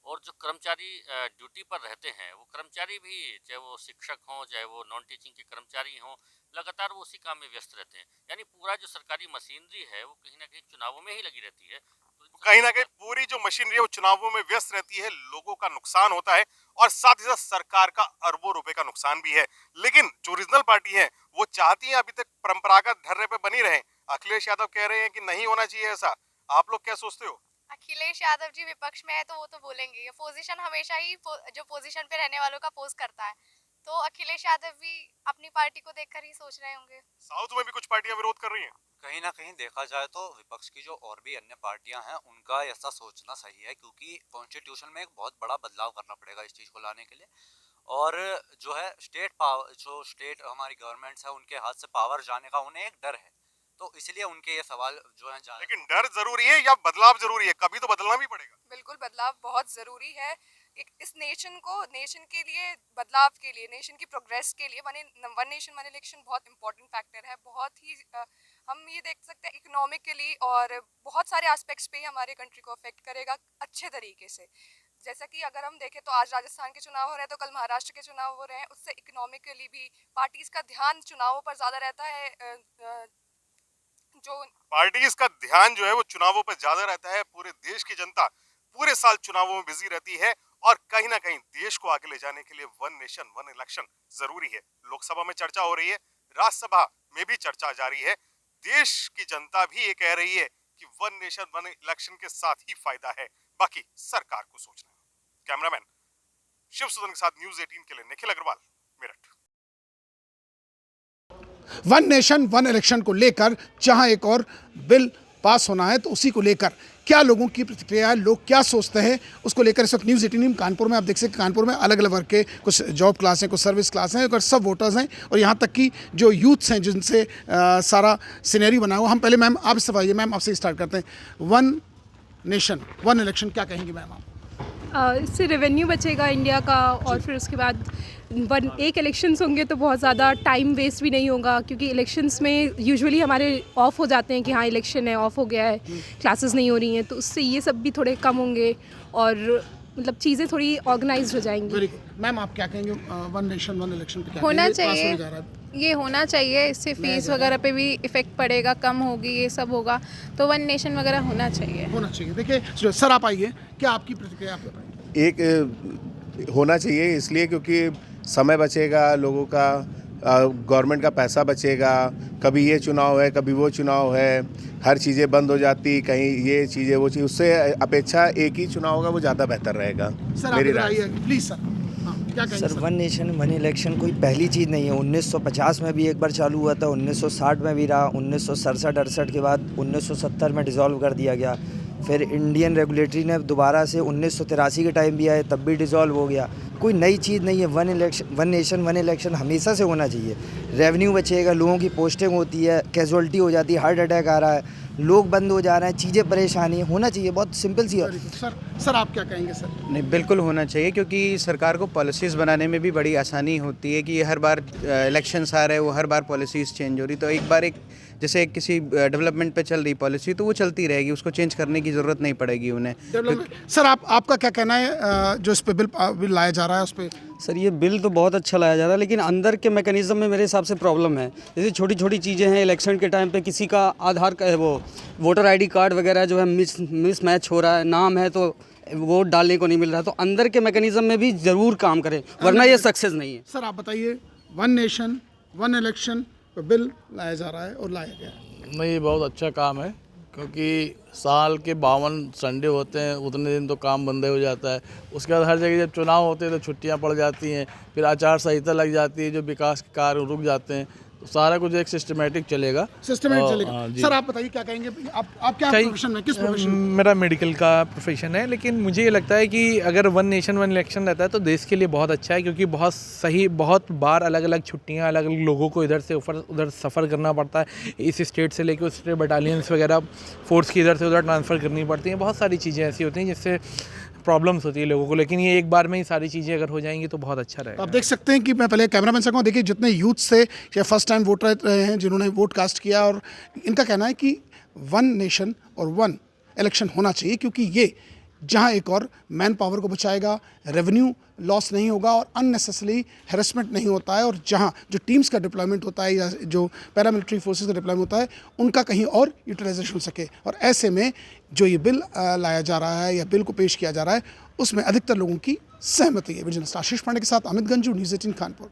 और जो कर्मचारी ड्यूटी पर रहते हैं वो कर्मचारी भी, चाहे वो शिक्षक हों चाहे वो नॉन टीचिंग के कर्मचारी हों, लगातार वो उसी काम में व्यस्त रहते हैं। यानी पूरा जो सरकारी मशीनरी है वो कहीं ना कहीं चुनावों में ही लगी रहती है। तो कहीं ना कहीं पूरी जो मशीनरी है वो चुनावों में व्यस्त रहती है, लोगों का नुकसान होता है और साथ ही साथ सरकार का अरबों रुपए का नुकसान भी है। लेकिन जो रीजनल पार्टी है वो चाहती है अभी तक परंपरागत ढर्रे पे बनी रहे। अखिलेश यादव कह रहे हैं कि नहीं होना चाहिए ऐसा। आप लोग क्या सोचते हो? अखिलेश यादव जी विपक्ष में है तो वो तो बोलेंगे। ये पोजीशन हमेशा ही जो पोजीशन पे रहने वालों का पोज करता है, तो अखिलेश यादव भी अपनी पार्टी को देखकर ही सोच रहे होंगे। साउथ में भी कुछ पार्टियां विरोध कर रही हैं। कहीं ना कहीं देखा जाए तो विपक्ष की जो और भी अन्य पार्टियां हैं उनका ऐसा सोचना सही है, क्योंकि कॉन्स्टिट्यूशन में एक बहुत बड़ा बदलाव करना पड़ेगा इस चीज़ को लाने के लिए। और जो है स्टेट पावर, जो स्टेट हमारी गवर्नमेंट्स है उनके हाथ से पावर जाने का उन्हें एक डर है, तो इसलिए उनके ये सवाल जो है। लेकिन डर जरूरी है या बदलाव जरूरी है? कभी तो बदलना भी पड़ेगा। बिल्कुल बदलाव बहुत ज़रूरी है। इस नेशन के लिए, बदलाव के लिए, नेशन की प्रोग्रेस के लिए वन नेशन वन इलेक्शन बहुत इंपॉर्टेंट फैक्टर है। बहुत ही हम ये देख सकते हैं इकोनॉमिकली और बहुत सारे एस्पेक्ट्स पे ही हमारे कंट्री को अफेक्ट करेगा अच्छे तरीके से। जैसा कि अगर हम देखें तो आज राजस्थान के चुनाव हो रहे हैं, तो कल महाराष्ट्र के चुनाव हो रहे हैं। उससे इकोनॉमिकली भी पार्टीज का ध्यान चुनावों पर ज़्यादा रहता है। जो पार्टीज का ध्यान जो है वो चुनावों पर ज्यादा रहता है। पूरे देश की जनता पूरे साल चुनावों में बिजी रहती है और कहीं ना कहीं देश को आगे ले जाने के लिए वन नेशन वन इलेक्शन जरूरी है। लोकसभा में चर्चा हो रही है, राज्यसभा में भी चर्चा जारी है। देश की जनता भी ये कह रही है कि वन नेशन वन इलेक्शन के साथ ही फायदा है, बाकी सरकार को सोचना है। कैमरामैन शिव सुदन के साथ न्यूज़ 18 के लिए Nikhil Agarwal, Meerut. One nation one election को लेकर जहां एक और बिल पास होना है, तो उसी को लेकर क्या लोगों की प्रतिक्रिया है, लोग क्या सोचते हैं, उसको लेकर इस वक्त न्यूज़ 18 कानपुर में आप देख सकते हैं। कानपुर में अलग अलग वर्ग के कुछ जॉब क्लास हैं, कुछ सर्विस क्लास हैं और सब वोटर्स हैं और यहाँ तक कि जो यूथ्स हैं जिनसे सारा सिनेरियो बना हुआ। हम पहले मैम आप इससे आइए, मैम आपसे स्टार्ट करते हैं। वन नेशन वन इलेक्शन क्या कहेंगे मैम आप? इससे रेवेन्यू बचेगा इंडिया का और फिर उसके बाद एक इलेक्शंस होंगे तो बहुत ज़्यादा टाइम वेस्ट भी नहीं होगा, क्योंकि इलेक्शंस में यूजुअली हमारे ऑफ हो जाते हैं कि हाँ इलेक्शन है, ऑफ हो गया है, क्लासेस नहीं हो रही हैं, तो उससे ये सब भी थोड़े कम होंगे और मतलब चीज़ें थोड़ी ऑर्गेनाइज हो जाएंगी। वेरी गुड मैम, आप क्या कहेंगे वन नेशन वन इलेक्शन पे क्या होना चाहिए? ये होना चाहिए, इससे फीस वगैरह पे भी इफेक्ट पड़ेगा, कम होगी, ये सब होगा, तो वन नेशन वगैरह होना चाहिए। देखिए सर आप आइए, क्या आपकी प्रतिक्रिया? आप बताइए। एक होना चाहिए इसलिए क्योंकि समय बचेगा लोगों का, गवर्नमेंट का पैसा बचेगा। कभी ये चुनाव है, कभी वो चुनाव है, हर चीज़ें बंद हो जाती, कहीं ये चीज़ें वो चीज़, उससे अपेक्षा एक ही चुनाव होगा वो ज़्यादा बेहतर रहेगा। मेरी राय है, प्लीज़ सर क्या कहेंगे? Sir one nation one election कोई पहली चीज़ नहीं है। 1950 में भी एक बार चालू हुआ था, 1960 में भी रहा, 1967-68 के बाद 1970 में डिज़ोल्व कर दिया गया। फिर इंडियन रेगुलेटरी ने दोबारा से 1983 के टाइम भी आए, तब भी डिज़ोल्व हो गया। कोई नई चीज़ नहीं है। वन नेशन वन इलेक्शन हमेशा से होना चाहिए। रेवेन्यू बचेगा, लोगों की पोस्टिंग होती है, कैजुअल्टी हो जाती है, हार्ट अटैक आ रहा है, लोग बंद हो जा रहे हैं, चीज़ें परेशानी होना चाहिए। बहुत सिंपल सी है। सर आप क्या कहेंगे? सर नहीं, बिल्कुल होना चाहिए, क्योंकि सरकार को पॉलिसीज़ बनाने में भी बड़ी आसानी होती है कि हर बार इलेक्शंस आ रहे हैं, वो हर बार पॉलिसीज़ चेंज हो रही, तो एक बार जैसे किसी डेवलपमेंट पे चल रही पॉलिसी तो वो चलती रहेगी, उसको चेंज करने की ज़रूरत नहीं पड़ेगी उन्हें। सर आपका क्या कहना है जो इस पे बिल लाया जा रहा है उस पर? सर ये बिल तो बहुत अच्छा लाया जा रहा है, लेकिन अंदर के मैकेनिज़्म में मेरे हिसाब से प्रॉब्लम है। जैसे छोटी छोटी चीज़ें हैं, इलेक्शन के टाइम पे किसी का आधार का वो वोटर आईडी कार्ड वगैरह जो है मिस मैच हो रहा है, नाम है तो वोट डालने को नहीं मिल रहा है, तो अंदर के मैकेनिज़्म में भी ज़रूर काम करें, वरना ये सक्सेस नहीं है। सर आप बताइए, one nation one election bill लाया जा रहा है और लाया गया है। नहीं, ये बहुत अच्छा काम है, क्योंकि साल के 52 संडे होते हैं, उतने दिन तो काम बंद हो जाता है। उसके बाद हर जगह जब चुनाव होते हैं तो छुट्टियां पड़ जाती हैं, फिर आचार संहिता लग जाती है, जो विकास के कार्य रुक जाते हैं, तो सारा कुछ एक सिस्टमेटिक चलेगा। सर आप बताइए क्या कहेंगे? आप क्या प्रोफेशन में, किस प्रोफेशन में? मेरा मेडिकल का प्रोफेशन है, लेकिन मुझे ये लगता है कि अगर वन नेशन वन इलेक्शन रहता है तो देश के लिए बहुत अच्छा है, क्योंकि बहुत बार अलग अलग छुट्टियां, अलग अलग लोगों को इधर से उधर सफ़र करना पड़ता है, इस स्टेट से लेकर उस स्टेट, बटालियंस वगैरह फोर्स की इधर से उधर ट्रांसफ़र करनी पड़ती हैं। बहुत सारी चीज़ें ऐसी होती हैं जिससे प्रॉब्लम्स होती है लोगों को, लेकिन ये एक बार में ही सारी चीज़ें अगर हो जाएंगी तो बहुत अच्छा रहेगा। आप देख सकते हैं कि मैं पहले कैमरामैन से कहूँ, देखिए जितने यूथ से या फर्स्ट टाइम वोटर रहे हैं जिन्होंने वोट कास्ट किया, और इनका कहना है कि वन नेशन और वन इलेक्शन होना चाहिए, क्योंकि ये जहां एक और मैन पावर को बचाएगा, रेवेन्यू लॉस नहीं होगा और अननेसेसरी हैरेसमेंट नहीं होता है, और जहां जो टीम्स का डिप्लॉयमेंट होता है या जो पैरामिलिट्री फोर्सेस का डिप्लॉयमेंट होता है उनका कहीं और यूटिलाइजेशन हो सके। और ऐसे में जो ये बिल लाया जा रहा है या बिल को पेश किया जा रहा है उसमें अधिकतर लोगों की सहमति है। विजय आशीष पांडे के साथ Amit Ganju, news 18 Kanpur.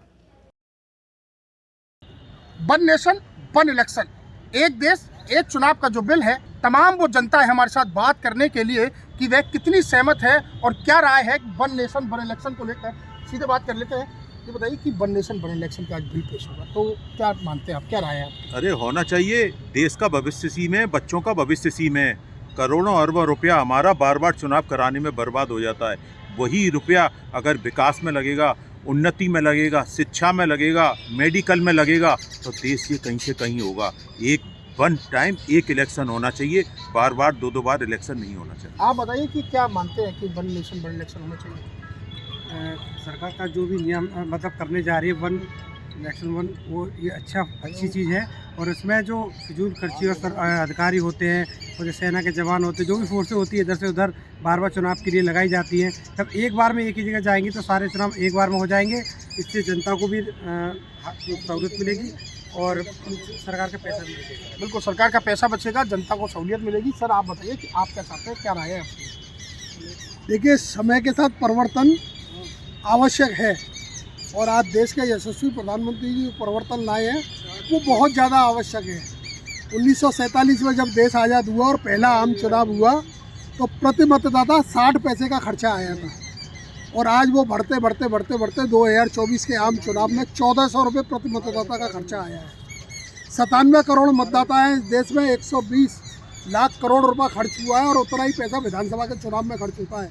One nation one election, एक देश एक चुनाव का जो बिल है, तमाम वो जनता है हमारे साथ बात करने के लिए कि वह कितनी सहमत है और क्या राय है वन नेशन वन इलेक्शन को लेकर। सीधे बात कर लेते हैं, ये बताइए कि वन नेशन वन इलेक्शन का आज बिल पेश होगा, तो क्या मानते हैं आप, क्या राय है आपकी? अरे होना चाहिए, देश का भविष्य इसी में, बच्चों का भविष्य इसी में। करोड़ों अरबों रुपया हमारा बार बार चुनाव कराने में बर्बाद हो जाता है, वही रुपया अगर विकास में लगेगा, उन्नति में लगेगा, शिक्षा में लगेगा, मेडिकल में लगेगा, तो देश ये कहीं से कहीं होगा। एक वन टाइम एक इलेक्शन होना चाहिए, बार बार दो बार इलेक्शन नहीं होना चाहिए। आप बताइए कि क्या मानते हैं कि वन नेशन वन इलेक्शन होना चाहिए? सरकार का जो भी नियम मतलब करने जा रही है वन इलेक्शन वन, वो ये अच्छी चीज़ है। और इसमें जो फिजूल खर्ची और अधिकारी होते हैं और जो सेना के जवान होते हैं, जो भी फोर्सें होती है इधर से उधर बार बार चुनाव के लिए लगाई जाती हैं, तब एक बार में एक ही जगह जाएंगी तो सारे चुनाव एक बार में हो जाएंगे। इससे जनता को भी सहूलियत मिलेगी और सरकार का पैसा भी बचेगा। बिल्कुल, सरकार का पैसा बचेगा, जनता को सहूलियत मिलेगी। सर आप बताइए कि आप क्या चाहते हैं, क्या राय है आपकी? देखिए, समय के साथ परिवर्तन आवश्यक है और आज देश के यशस्वी प्रधानमंत्री जी परिवर्तन लाए हैं वो बहुत ज़्यादा आवश्यक है। 1947 में जब देश आज़ाद हुआ और पहला आम चुनाव हुआ तो प्रति मतदाता 60 पैसे का खर्चा आया था और आज वो बढ़ते 2024 के आम चुनाव में 1400 रुपये प्रति मतदाता का खर्चा आया है। 97 करोड़ मतदाता हैं इस देश में, 120 लाख करोड़ रुपया खर्च हुआ है और उतना ही पैसा विधानसभा के चुनाव में खर्च होता है।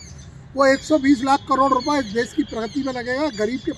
वो 120 लाख करोड़ रुपए इस देश की प्रगति में लगेगा, गरीब के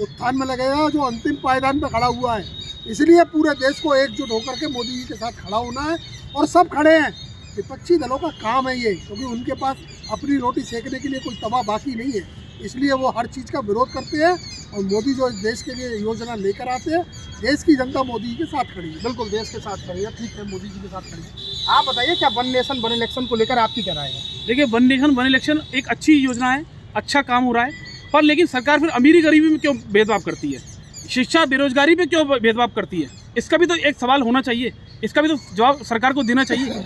उत्थान में लगेगा, जो अंतिम पायदान पर खड़ा हुआ है। इसलिए पूरे देश को एकजुट होकर के मोदी जी के साथ खड़ा होना है और सब खड़े हैं। विपक्षी दलों का काम है ये, क्योंकि उनके पास अपनी रोटी सेकने के लिए कोई तवा बाकी नहीं है, इसलिए वो हर चीज़ का विरोध करते हैं। और मोदी जो इस देश के लिए योजना लेकर आते हैं, देश की जनता मोदी जी के साथ खड़ी है। बिल्कुल, देश के साथ खड़ी है, ठीक है, मोदी जी के साथ खड़ी है। आप बताइए, क्या वन नेशन वन इलेक्शन को लेकर आपकी क्या राय है? देखिए, वन नेशन वन इलेक्शन एक अच्छी योजना है, अच्छा काम हो रहा है, पर लेकिन सरकार फिर अमीरी गरीबी में क्यों भेदभाव करती है, शिक्षा बेरोजगारी पे क्यों भेदभाव करती है? इसका भी तो एक सवाल होना चाहिए, इसका भी तो जवाब सरकार को देना चाहिए।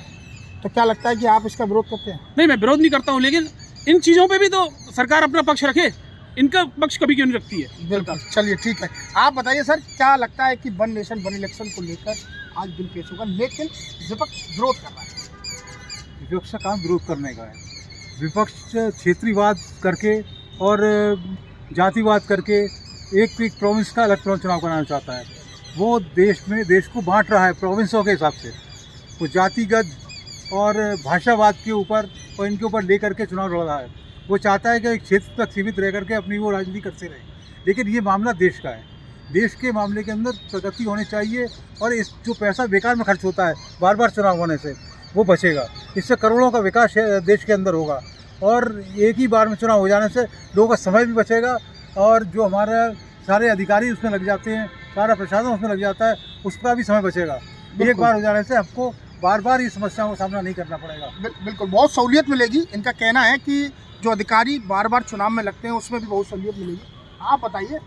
तो क्या लगता है कि आप इसका विरोध करते हैं? नहीं, मैं विरोध नहीं करता हूँ, लेकिन इन चीज़ों पे भी तो सरकार अपना पक्ष रखे, इनका पक्ष कभी क्यों नहीं रखती है? बिल्कुल, चलिए ठीक है। आप बताइए सर, क्या लगता है कि वन नेशन वन इलेक्शन को लेकर आज बिल पेश होगा, लेकिन विपक्ष विरोध कर रहा है? विपक्ष का काम विरोध करने का है। विपक्ष क्षेत्रीयवाद करके और जातिवाद करके एक प्रोविंस का अलग चुनाव कराना चाहता है। वो देश को बांट रहा है प्रोविंसों के हिसाब से। वो जातिगत और भाषावाद के ऊपर और इनके ऊपर लेकर के चुनाव लड़ रहा है। वो चाहता है कि एक क्षेत्र तक सीमित रह करके अपनी वो राजनीति करते रहे, लेकिन ये मामला देश का है। देश के मामले के अंदर प्रगति होनी चाहिए और इस जो पैसा बेकार में खर्च होता है बार बार चुनाव होने से, वो बचेगा। इससे करोड़ों का विकास देश के अंदर होगा और एक ही बार में चुनाव हो जाने से लोगों का समय भी बचेगा और जो हमारे सारे अधिकारी उसमें लग जाते हैं, सारा प्रशासन उसमें लग जाता है, उसका भी समय बचेगा। एक बार हो जाने से हमको बार बार इस समस्याओं का सामना नहीं करना पड़ेगा। बिल्कुल, बहुत सहूलियत मिलेगी। इनका कहना है कि जो अधिकारी बार बार चुनाव में लगते हैं उसमें भी बहुत सहूलियत मिलेगी। आप बताइए,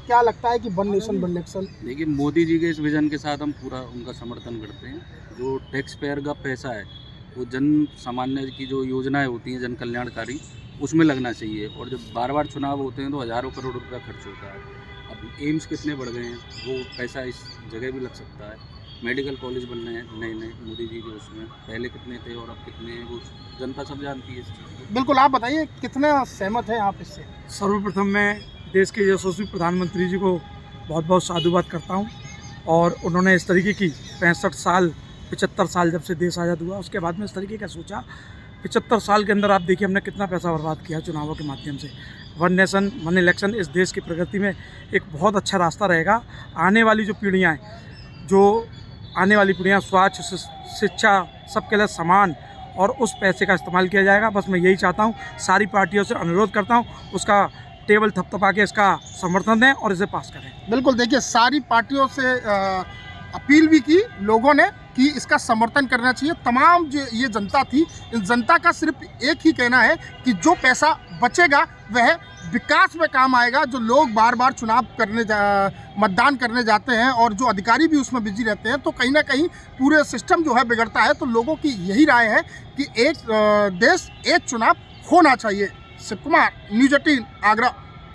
क्या लगता है कि वन नेशन वन इलेक्शन? देखिए, मोदी जी के इस विजन के साथ हम पूरा उनका समर्थन करते हैं। जो टैक्स पेयर का पैसा है वो जन सामान्य की जो योजनाएं होती हैं जन कल्याणकारी, उसमें लगना चाहिए। और जब बार बार चुनाव होते हैं तो हज़ारों करोड़ रुपया खर्च होता है। अब एम्स कितने बढ़ गए हैं, वो पैसा इस जगह भी लग सकता है। मेडिकल कॉलेज बन रहे हैं नए नए मोदी जी के, उसमें पहले कितने थे और अब कितने हैं वो जनता सब जानती है इस चीज़ को। बिल्कुल, आप बताइए कितना सहमत हैं आप इससे? सर्वप्रथम मैं देश के यशस्वी प्रधानमंत्री जी को बहुत बहुत साधुवाद करता हूं और उन्होंने इस तरीके की 75 साल जब से देश आज़ाद हुआ उसके बाद में इस तरीके का सोचा। 75 साल के अंदर आप देखिए हमने कितना पैसा बर्बाद किया चुनावों के माध्यम से। वन नेशन वन इलेक्शन इस देश की प्रगति में एक बहुत अच्छा रास्ता रहेगा। आने वाली जो पीढ़ियाँ हैं, आने वाली पीढ़ियाँ स्वास्थ्य शिक्षा सबके लिए समान और उस पैसे का इस्तेमाल किया जाएगा। बस मैं यही चाहता हूँ, सारी पार्टियों से अनुरोध करता हूँ उसका टेबल थपथपा के इसका समर्थन दें और इसे पास करें। बिल्कुल, देखिए सारी पार्टियों से अपील भी की लोगों ने कि इसका समर्थन करना चाहिए। तमाम जो ये जनता थी, इस जनता का सिर्फ एक ही कहना है कि जो पैसा बचेगा वह विकास में काम आएगा। जो लोग बार बार चुनाव मतदान करने जाते हैं और जो अधिकारी भी उसमें बिजी रहते हैं, तो कहीं ना कहीं पूरे सिस्टम जो है बिगड़ता है। तो लोगों की यही राय है कि एक देश एक चुनाव होना चाहिए। शिव कुमार, न्यूज़ 18, आगरा।